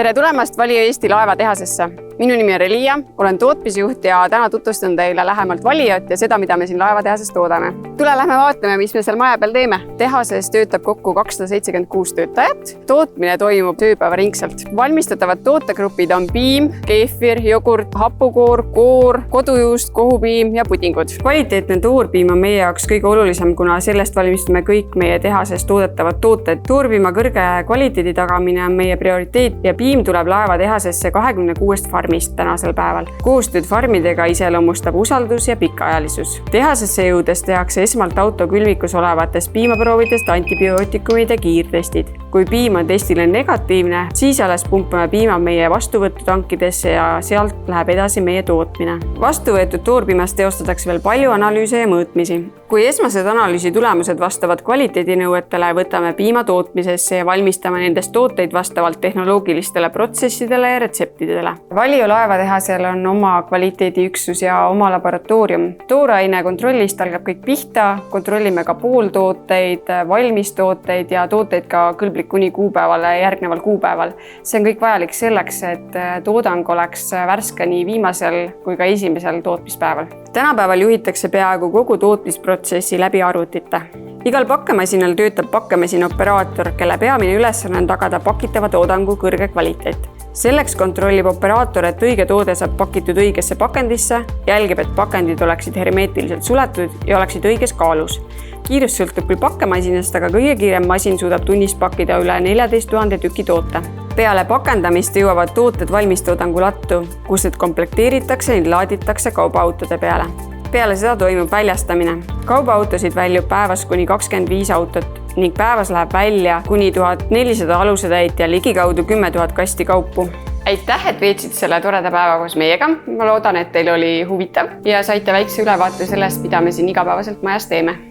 Tere tulemast Valio Eesti laevatehasesse. Minu nimi on Relia, olen tootmisjuht ja täna tutvustan teile lähemalt Valiot ja seda, mida me siin laevatehases toodame. Tule lähme vaatame, mis me seal maja peal teeme. Tehases töötab kokku 276 töötajat. Tootmine toimub ööpäevaringselt. Valmistatavad tootegrupid on piim, keefir, jogurt, hapukoor, koor, kodujuust, kohupiim ja pudingud. Kvaliteetne toorpiim on meie jaoks kõige olulisem, kuna sellest valmistame kõik meie tehases toodetavad tooted. Toorpiima kõrge kvaliteedi tagamine on meie prioriteet ja piim tuleb laevatehasesse 26 farmist tänasel päeval. Koostööd farmidega iseloomustab usaldus ja pikaajalisus. Tehasesse jõudes tehakse esmalt autokülmikus olevatest piimaproovidest antibiootikumide kiirtestid. Kui piim on testile negatiivne, siis alles pumpame piima meie vastuvõtutankidesse ja sealt läheb edasi meie tootmine. Vastuvõetud toorpiimast teostatakse veel palju analüüse ja mõõtmisi. Kui esmased analüüsi tulemused vastavad kvaliteedinõuetele, võtame piima tootmisesse ja valmistame nendest tooteid vastavalt tehnoloogilistele protsessidele ja retseptidele. Valio laevatehasel on oma kvaliteediüksus ja oma laboratoorium. Tooraine kontrollist algab kõik pihta, kontrollime ka pooltooteid, valmistooteid ja tooteid ka kõlblik kuni kuupäevale järgneval kuupäeval. See on kõik vajalik selleks, et toodang oleks värske nii viimasel kui ka esimesel tootmispäeval. Tänapäeval juhitakse peaaegu kogu tootmisprotsessi läbi arvutite. Igal pakkemasinal töötab pakkemasina operaator, kelle peamine ülesanne on tagada pakitava toodangu kõrge kvaliteet. Selleks kontrollib operaator, et õige toode saab pakitud õigesse pakendisse, jälgib, et pakendid oleksid hermeetiliselt suletud ja oleksid õiges kaalus. Kiirus sõltub küll pakkemasinast, aga kõige kiirem masin suudab tunnis pakkida üle 14 000 tüki toote. Peale pakendamist jõuavad tooted valmistoodangu lattu, kus need komplekteeritakse ning laaditakse kaubaautode peale. Peale seda toimub väljastamine. Kaubaautosid väljub päevas kuni 25 autot ning päevas läheb välja kuni 1400 alusetäit ja ligikaudu 10 000 kasti kaupu. Aitäh, et veetsid selle toreda päeva koos meiega. Ma loodan, et teil oli huvitav ja saite väikse ülevaate sellest, mida me siin igapäevaselt majas teeme.